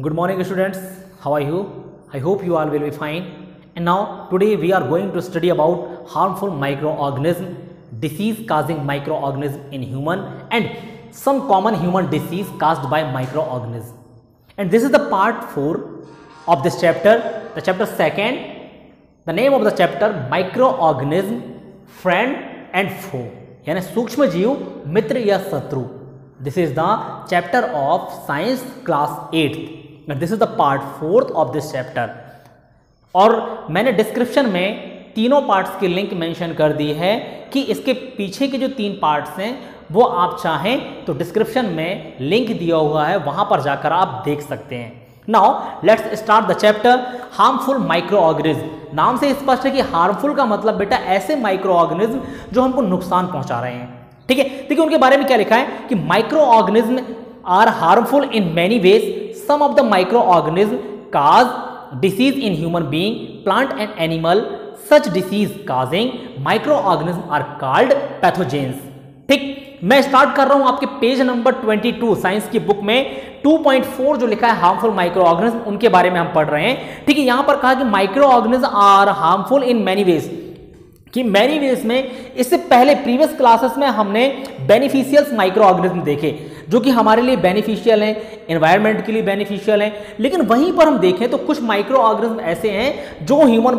Good morning students, how are you? I hope you all will be fine. And now today we are going to study about harmful microorganism, disease causing microorganism in human and some common human disease caused by microorganism. And this is the part 4 of this chapter, the chapter 2nd. The name of the chapter microorganism, friend and foe, यानी सूक्ष्म जीव मित्र या शत्रु. This is the chapter of science class 8th and this is the part 4th of this chapter. और मैंने description में तीनों parts की लिंक मेंशन कर दी है कि इसके पीछे के जो 3 पार्ट्स हैं वो आप चाहें तो डिस्क्रिप्शन में लिंक दिया हुआ है, वहां पर जाकर आप देख सकते हैं. Now let's start the chapter harmful micro organism. नाम से स्पष्ट है कि हार्मफुल का मतलब बेटा ऐसे माइक्रो ऑर्गेनिज्म जो हमको नुकसान पहुंचा रहे हैं. ठीक है, देखिए उनके बारे में क्या लिखा है कि microorganism are harmful in many ways. Some of the microorganism cause disease in human being, plant and animal. Such disease causing microorganism are called pathogens. ठीक, मैं स्टार्ट कर रहा हूं आपके पेज नंबर 22 साइंस की book में 2.4 जो लिखा है हार्मफुल माइक्रो ऑर्गेनिज्म, उनके बारे में हम पढ़ रहे हैं. ठीक है, यहां पर कहा कि microorganism are harmful in many ways, कि मैनी वेज में इससे पहले प्रीवियस क्लासेस में हमने बेनिफिशियल माइक्रो ऑर्गेनिज्म देखे जो कि हमारे लिए बेनिफिशियल हैं, एनवायरनमेंट के लिए बेनिफिशियल हैं. लेकिन वहीं पर हम देखें तो कुछ माइक्रो ऑर्गेनिज्म ऐसे हैं जो ह्यूमन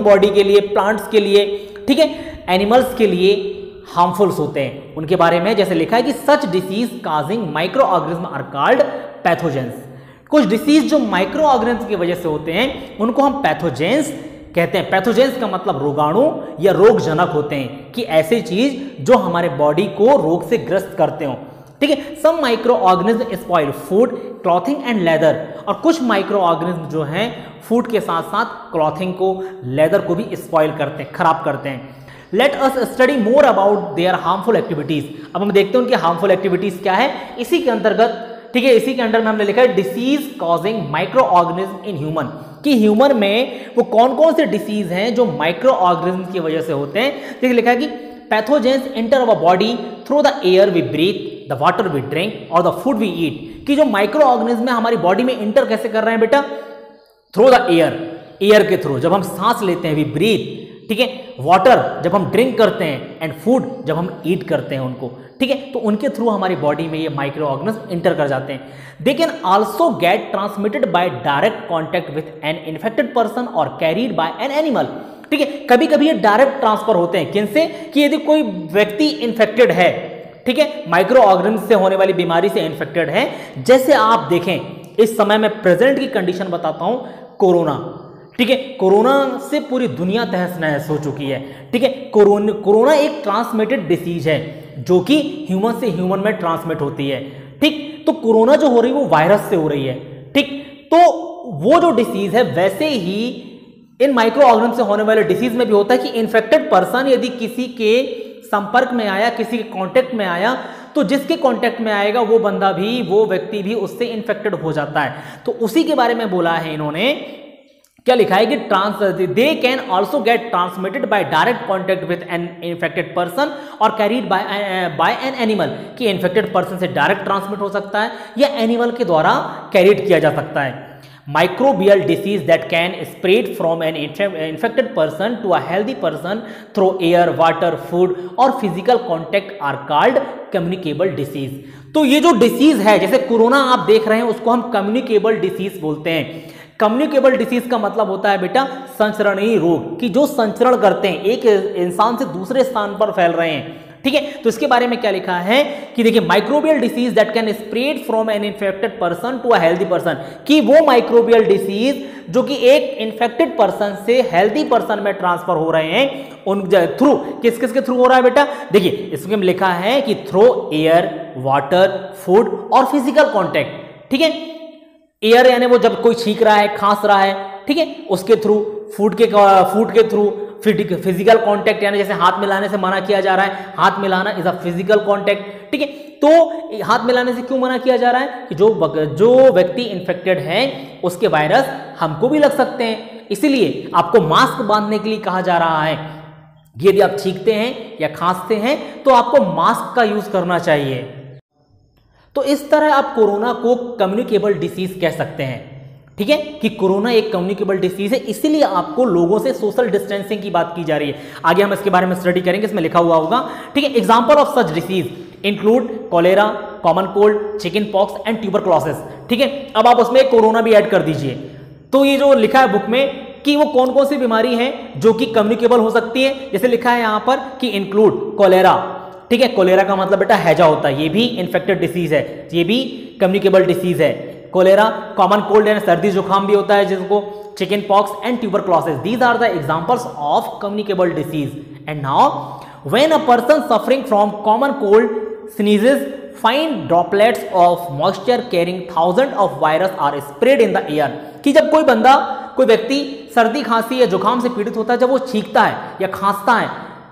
बॉडी के लिए, प्लांट्स के लिए, ठीक है, एनिमल्स के लिए हार्मफुल्स होते हैं. उनके बारे में जैसे लिखा है कि such disease causing microorganism are called pathogens. कुछ डिसीज जो माइक्रो ऑर्गेनिज्म की वजह से होते हैं उनको हम पैथोजेंस कहते हैं. पैथोजेंस का मतलब रोगाणु या रोगजनक होते हैं, कि ऐसी चीज जो हमारे बॉडी को रोग से ग्रस्त करते हो. ठीक है, some microorganism spoil food, clothing and leather. और कुछ माइक्रो ऑर्गेनिज्म जो हैं फूड के साथ साथ क्लॉथिंग को, लेदर को भी स्पॉइल करते हैं, खराब करते हैं. Let us study more about their harmful activities. अब हम देखते हैं उनकी हार्मफुल एक्टिविटीज क्या है इसी के अंतर्गत. ठीक है, इसी के अंडर में हमने लिखा है disease causing micro organism in human, कि ह्यूमन में वो कौन कौन से डिसीज हैं जो माइक्रो ऑर्गेनिज्म की वजह से होते हैं. ठीक है, लिखा है कि pathogens enter our body through the air we breathe, the water we drink और द फूड वी ईट. कि जो माइक्रो ऑर्गेनिज्म है हमारी बॉडी में इंटर कैसे कर रहे हैं बेटा, थ्रू द एयर, एयर के थ्रू. जब हम सांस लेते हैं वी ब्रीथ, ठीक है, वाटर जब हम ड्रिंक करते हैं, एंड फूड जब हम ईट करते हैं उनको. ठीक है, तो उनके थ्रू हमारी बॉडी में ये माइक्रो ऑर्गेनिज्म इंटर कर जाते हैं. They can also get transmitted by direct contact with an infected person और कैरीड बाय एन एनिमल. ठीक है, कभी कभी ये डायरेक्ट ट्रांसफर होते हैं किनसे, कि यदि कोई व्यक्ति इन्फेक्टेड है, ठीक है, माइक्रो ऑर्गेनिज्म से होने वाली बीमारी से इन्फेक्टेड है. जैसे आप देखें इस समय में प्रेजेंट की कंडीशन बताता हूं, कोरोना. ठीक है, कोरोना से पूरी दुनिया तहस नहस हो चुकी है. ठीक है, कोरोना एक ट्रांसमिटेड डिसीज है जो कि ह्यूमन से ह्यूमन में ट्रांसमिट होती है. ठीक, तो कोरोना जो हो रही है वो वायरस से हो रही है. ठीक, तो वो जो डिसीज है वैसे ही इन माइक्रो ऑर्गेनिज्म से होने वाले डिसीज में भी होता है कि इन्फेक्टेड पर्सन यदि किसी के संपर्क में आया, किसी के कांटेक्ट में आया, तो जिसके कांटेक्ट में आएगा वो बंदा भी, वो व्यक्ति भी उससे इन्फेक्टेड हो जाता है. तो उसी के बारे में बोला है इन्होंने, क्या लिखा है कि they can also get transmitted by direct contact with an infected person और कैरीड बाय एन एनिमल. कि इन्फेक्टेड पर्सन से डायरेक्ट ट्रांसमिट हो सकता है या एनिमल के द्वारा कैरीड किया जा सकता है. Microbial disease that can spread from an infected person to a healthy person through air, water, food और physical contact are called communicable disease. तो ये जो डिसीज है जैसे कोरोना आप देख रहे हैं उसको हम कम्युनिकेबल डिसीज बोलते हैं. कम्युनिकेबल डिसीज का मतलब होता है बेटा संचरणीय रोग, कि जो संचरण करते हैं, एक इंसान से दूसरे स्थान पर फैल रहे हैं. ठीक है, तो इसके बारे में क्या लिखा है कि देखिए microbial disease that can spread from an infected person to a healthy person. कि वो माइक्रोबियल डिसीज जो कि एक इन्फेक्टेड पर्सन से हेल्दी पर्सन में ट्रांसफर हो रहे हैं, उन थ्रू किस किस के थ्रू हो रहा है बेटा, देखिए इसमें लिखा है कि थ्रू एयर, वाटर, फूड और फिजिकल कॉन्टैक्ट. ठीक है, एयर यानी वो जब कोई छींक रहा है, खांस रहा है, ठीक है, उसके थ्रू, फूड के थ्रू, फिजिकल कांटेक्ट यानी जैसे हाथ मिलाने से मना किया जा रहा है, हाथ मिलाना इज अ फिजिकल कांटेक्ट. ठीक है, तो हाथ मिलाने से क्यों मना किया जा रहा है कि जो व्यक्ति इन्फेक्टेड है उसके वायरस हमको भी लग सकते हैं. इसीलिए आपको मास्क बांधने के लिए कहा जा रहा है. यदि आप छींकते हैं या खांसते हैं तो आपको मास्क का यूज करना चाहिए. तो इस तरह आप कोरोना को कम्युनिकेबल डिसीज कह सकते हैं, ठीक है, कि कोरोना एक कम्युनिकेबल डिसीज है, इसीलिए आपको लोगों से सोशल डिस्टेंसिंग की बात की जा रही है। आगे हम इसके बारे में स्टडी करेंगे, इसमें लिखा हुआ होगा, ठीक है। Example of such disease include cholera, common cold, chicken pox and tuberculosis, ठीक है। अब आप उसमें कोरोना भी ऐड कर दीजिए। तो ये जो लिखा है बुक में कि वो कौन कौन सी बीमारी है जो कि कम्युनिकेबल हो सकती है, जैसे लिखा है यहां पर कि इंक्लूड कोलेरा, ठीक है। कोलेरा का मतलब बेटा हैजा होता है, ये भी इन्फेक्टेड डिसीज है, ये भी कम्युनिकेबल डिसीज है कोलेरा। कॉमन कोल्ड यानी सर्दी जुकाम भी होता है जिसको, chicken pox and tuberculosis, these are the examples of communicable disease. And now when a person suffering from common cold sneezes, fine droplets of moisture carrying thousands of virus are sprayed in the air, कि जब कोई व्यक्ति सर्दी खांसी या जुकाम से पीड़ित होता है, जब वो छींकता है या खांसता है,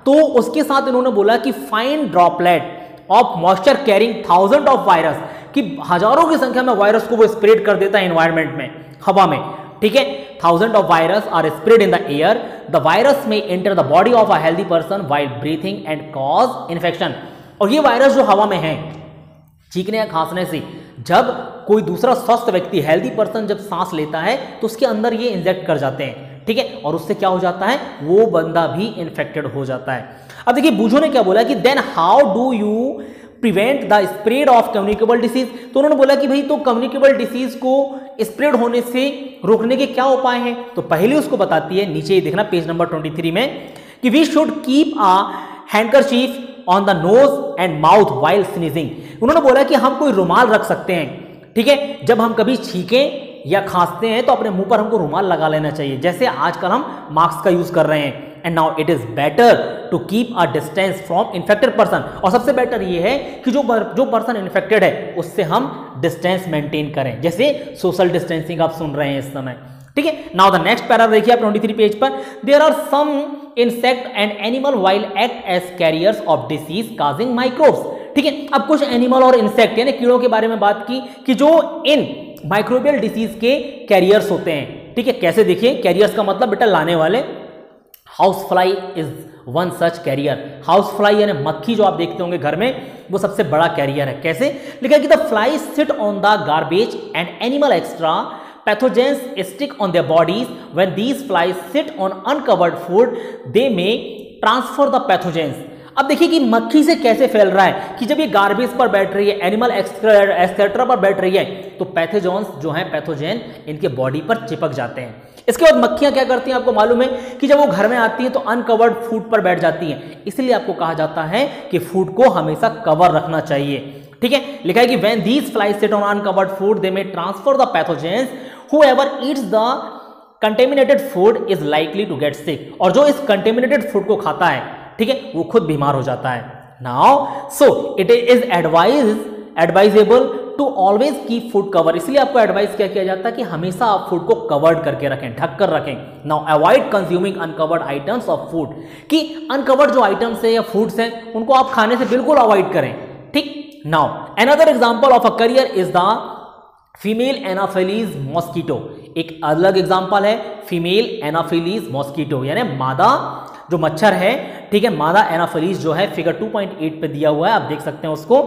तो उसके साथ इन्होंने बोला कि fine droplet of moisture carrying thousand of virus, कि हजारों की संख्या में वायरस को वो स्प्रेड कर देता है एनवायरमेंट में, हवा में, ठीक है। Thousand of virus are spread in the air, the virus may enter the body of a healthy person while breathing and cause infection. और ये वायरस जो हवा में है, छींकने या खांसने से, जब कोई दूसरा स्वस्थ व्यक्ति, हेल्दी पर्सन जब सांस लेता है तो उसके अंदर ये इंजेक्ट कर जाते हैं, ठीक है, और उससे क्या हो जाता है, वो बंदा भी इन्फेक्टेड हो जाता है। अब देखिए बूझो ने क्या बोला कि then how do you prevent the spread of communicable disease. तो उन्होंने बोला कि भाई तो कम्युनिकेबल डिसीज को स्प्रेड होने से रोकने के क्या उपाय हैं। तो पहले उसको बताती है, नीचे देखना पेज नंबर 23 में, कि we should keep a handkerchief on the nose and mouth while sneezing. उन्होंने बोला कि हम कोई रुमाल रख सकते हैं, ठीक है, जब हम कभी छींकें या खांसते हैं तो अपने मुंह पर हमको रुमाल लगा लेना चाहिए, जैसे आजकल हम मास्क का यूज कर रहे हैं। And now it is better to keep a distance from infected person, और सबसे बेटर ये है कि जो पर्सन इन्फेक्टेड है उससे हम डिस्टेंस मेंटेन करें, जैसे सोशल डिस्टेंसिंग आप सुन रहे हैं इस समय, ठीक है। नाउ द नेक्स्ट पैरा देखिए आप 23 पेज पर, there are some insect and animal while act as carriers of disease causing microbes, ठीक है। अब कुछ एनिमल और इंसेक्ट यानी कीड़ों के बारे में बात की कि जो इन माइक्रोबियल डिसीज के कैरियर्स होते हैं, ठीक है। कैसे देखिए, कैरियर्स का मतलब बेटा लाने वाले। Housefly is one such carrier, housefly यानी मक्खी जो आप देखते होंगे घर में, वो सबसे बड़ा कैरियर है। कैसे लिखा है कि the fly sit on the garbage and animal extra pathogens stick on their bodies. When these flies sit on uncovered food, they may transfer the pathogens. अब देखिए कि मक्खी से कैसे फैल रहा है कि जब ये गार्बेज पर बैठ रही है, एनिमल एक्सक्रेटर पर बैठ रही है, तो पैथोजेंस जो है, पैथोजेन इनके बॉडी पर चिपक जाते हैं। इसके बाद मक्खियां क्या करती हैं, आपको मालूम है कि जब वो घर में आती हैं तो अनकवर्ड फूड पर बैठ जाती हैं, इसलिए आपको कहा जाता है कि फूड को हमेशा कवर रखना चाहिए, ठीक है। लिखा है कि when these flies sit on uncovered food, they may transfer the pathogens. Whoever eats the contaminated food is likely to get sick. और जो इस contaminated food को खाता है, ठीक है, वो खुद बीमार हो जाता है। Now, so it is advisable to always keep food cover. इसलिए आपको एडवाइस क्या किया जाता है कि हमेशा आप फूड को कवर्ड करके रखें, ढक कर रखें। Now avoid consuming uncovered items of food, कि अनकवर्ड जो आइटम्स है या फूड्स हैं उनको आप खाने से बिल्कुल अवॉइड करें, ठीक। Now another example of a carrier is the female Anopheles mosquito. एक अलग एग्जांपल है फीमेल एनाफिलीज मॉस्किटो, यानी मादा जो मच्छर है, ठीक है, मादा एनाफिलीज जो है, फिगर 2.8 पे दिया हुआ है, आप देख सकते हैं उसको।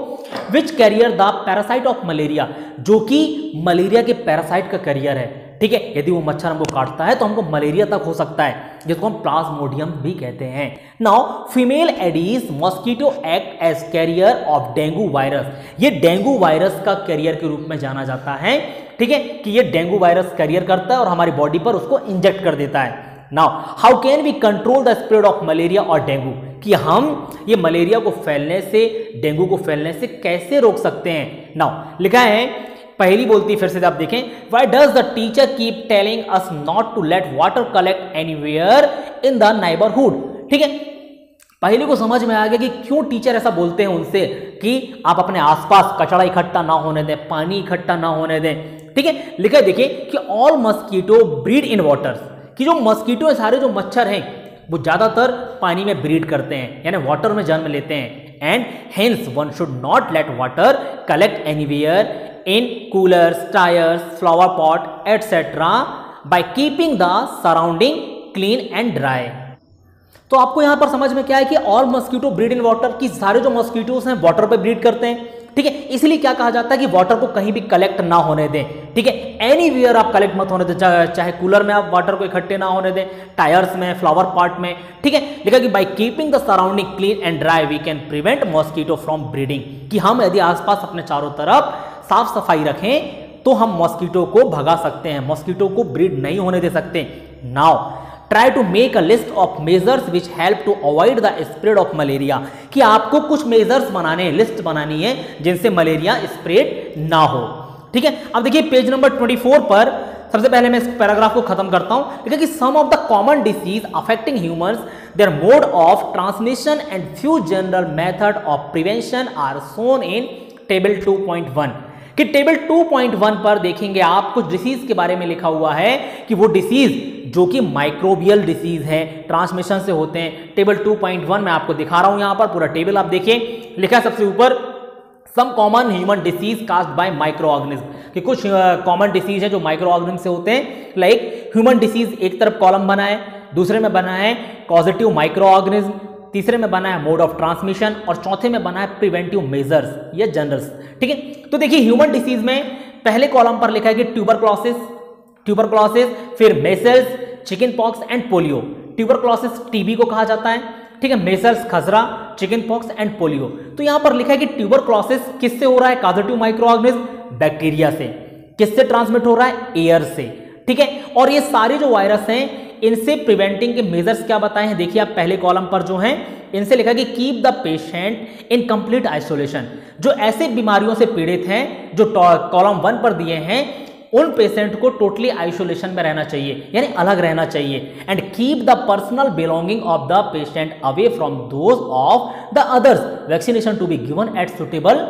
Which carrier the parasite of malaria, जो कि मलेरिया के पैरासाइट का कैरियर है, ठीक है। यदि वो मच्छर हमको काटता है तो हमको मलेरिया तक हो सकता है, जिसको हम प्लाज्मोडियम भी कहते हैं। Now female Aedes mosquito act as carrier of dengue virus, ये डेंगू वायरस का कैरियर के रूप में जाना जाता है, ठीक है, कि ये डेंगू वायरस कैरियर करता है और हमारी बॉडी पर उसको इंजेक्ट कर देता है। Now how can we control the spread of malaria और डेंगू, कि हम ये मलेरिया को फैलने से, डेंगू को फैलने से कैसे रोक सकते हैं। नाउ लिखा है, पहली बोलती फिर से आप देखें, why does the teacher keep telling us not to let water collect anywhere in the neighbourhood, ठीक है। पहले को समझ में आ गया कि क्यों टीचर ऐसा बोलते हैं उनसे कि आप अपने आसपास कचरा इकट्ठा ना होने दें, पानी इकट्ठा ना होने दें, ठीक है। लिखा है देखिए कि ऑल मस्कीटो ब्रीड इन वाटर्स, कि जो मस्कीटो है, सारे जो मच्छर हैं, वो ज्यादातर पानी में ब्रीड करते हैं, यानी वाटर में जन्म लेते हैं। And hence one should not let water collect anywhere in coolers, tyres, flower pot etcetera bye keeping the surrounding clean and dry. तो आपको यहां पर समझ में क्या है कि all mosquito breed in water, कि सारे जो मस्कीटोस हैं वाटर पे ब्रीड करते हैं, ठीक है। इसलिए क्या कहा जाता है कि वाटर को कहीं भी कलेक्ट ना होने दें, ठीक है, एनीवेयर आप कलेक्ट मत होने दें, चाहे कूलर में आप वाटर को इकट्ठे ना होने दें, टायर्स में, फ्लावर पॉट में, ठीक है। लिखा कि by keeping the surrounding clean and dry we can prevent mosquito from breeding, कि हम यदि आसपास अपने चारों तरफ साफ सफाई रखें तो हम मॉस्किटो को भगा सकते हैं, मॉस्किटो को ब्रीड नहीं होने दे सकते। Now try to make a list of measures which help to avoid the spread of malaria, कि आपको कुछ मेजर्स बनाने, लिस्ट बनानी है जिनसे मलेरिया स्प्रेड ना हो, ठीक है। अब देखिए पेज नंबर 24 पर सबसे पहले मैं इस पैराग्राफ को खत्म करता हूं। देखिए कि some of the common disease affecting humans, their mode of transmission and few general method of prevention are shown in table 2.1, कि टेबल 2.1 पर देखेंगे आप कुछ डिसीज के बारे में लिखा हुआ है कि वो डिसीज जो कि माइक्रोबियल डिसीज है, ट्रांसमिशन से होते हैं। टेबल 2.1 मैं आपको दिखा रहा हूं, यहां पर पूरा टेबल आप देखिए, लिखा है सबसे ऊपर some common human disease caused by microorganism, कि कुछ कॉमन डिसीज है जो माइक्रो ऑर्गेनिज्म से होते हैं। लाइक ह्यूमन डिसीज एक तरफ कॉलम बना है, दूसरे में बना है कॉजेटिव माइक्रो ऑर्गेनिज्म, तीसरे में बना है मोड ऑफ ट्रांसमिशन और चौथे में बना है प्रिवेंटिव मेजर्स या जनरल्स, ठीक है। तो देखिए ह्यूमन डिसीज में पहले कॉलम पर लिखा है कि ट्यूबरक्लोसिस, फिर measles, chicken pox and polio. Tuberculosis TB को कहा जाता है, ठीक है, मेसल्स खसरा, चिकन पॉक्स एंड पोलियो। तो यहां पर लिखा है कि ट्यूबरक्लोसिस किससे हो रहा है, कॉजेटिव माइक्रो ऑर्गेनिज्म, बैक्टीरिया से। किससे ट्रांसमिट हो रहा है, एयर से, ठीक है। और ये सारे जो वायरस हैं इनसे प्रिवेंटिंग के मेजर्स क्या बताए हैं, देखिए आप पहले कॉलम पर जो हैं इनसे लिखा है कि keep the patient in complete isolation, जो ऐसे बीमारियों से पीड़ित हैं जो कॉलम 1 पर दिए हैं उन पेशेंट को टोटली आइसोलेशन में रहना चाहिए, यानी अलग रहना चाहिए। And keep the personal belonging of the patient away from those of the others, vaccination to be given at suitable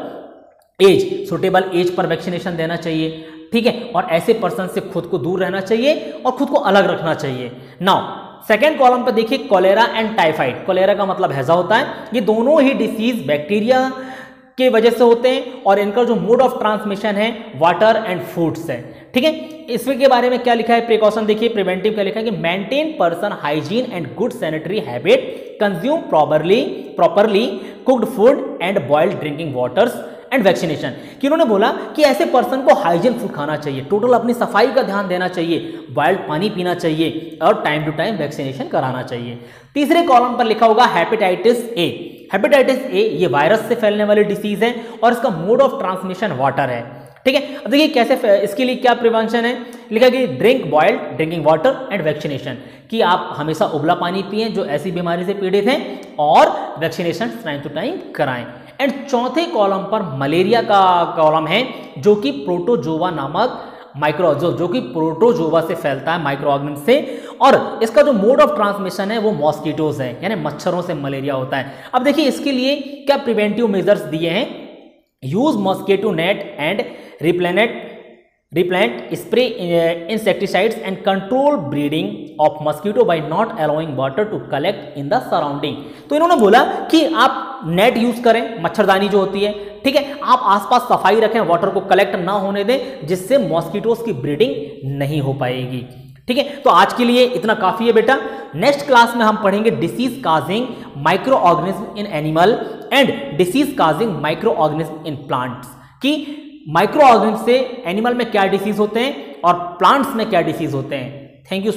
age पर वैक्सीनेशन देना चाहिए, ठीक है। और ऐसे पर्सन से खुद को दूर रहना चाहिए और खुद को अलग रखना चाहिए। नाउ सेकेंड कॉलम पर देखिए कॉलेरा एंड टाइफाइड। कॉलेरा का मतलब हैजा होता है, ये दोनों ही डिसीज बैक्टीरिया के वजह से होते हैं और इनका जो मोड ऑफ ट्रांसमिशन है वाटर एंड फूड से, ठीक है। इसके बारे में क्या लिखा है, प्रिकॉशन देखिए, प्रिवेंटिव क्या लिखा है कि maintain person hygiene and good sanitary habit, consume properly cooked food and boiled drinking waters and vaccination, कि उन्होंने बोला कि ऐसे पर्सन को हाइजीन फूड खाना चाहिए, टोटल अपनी सफाई का ध्यान देना चाहिए, बॉइल्ड पानी पीना चाहिए और टाइम टू टाइम वैक्सीनेशन कराना चाहिए। तीसरे कॉलम पर लिखा होगा हेपेटाइटिस ए। हेपेटाइटिस ए ये वायरस से फैलने वाली डिसीज है और इसका मोड ऑफ ट्रांसमिशन वाटर है, ठीक है। अब देखिए कैसे, इसके लिए क्या प्रिवेंशन है, लिखा कि drink boiled drinking water and vaccination, कि आप हमेशा उबला पानी पिएं जो ऐसी बीमारी से पीड़ित हैं और वैक्सीनेशन टाइम टू टाइम कराएं। एंड चौथे कॉलम पर मलेरिया का कॉलम है जो कि प्रोटोजोवा नामक जो कि प्रोटोजोवा से फैलता है, माइक्रो ऑर्गेनिज्म से, और इसका जो मोड ऑफ ट्रांसमिशन है वो मॉस्किटोज है, यानी मच्छरों से मलेरिया होता है। अब देखिए इसके लिए क्या प्रिवेंटिव मेजर्स दिए हैं, use mosquito net and repellent spray insecticides and control breeding of mosquito by not allowing water to collect in the surrounding. तो इन्होंने बोला कि आप नेट यूज करें, मच्छरदानी जो होती है, ठीक है, आप आसपास सफाई रखें, वाटर को कलेक्ट ना होने दें जिससे मॉस्किटोज की ब्रीडिंग नहीं हो पाएगी, ठीक है। तो आज के लिए इतना काफी है बेटा। नेक्स्ट क्लास में हम पढ़ेंगे disease causing micro organism in animal and disease causing micro organism in plants, कि माइक्रो ऑर्गेनिज्म से एनिमल में क्या डिसीज होते हैं और प्लांट्स में क्या डिसीज होते हैं। Thank you.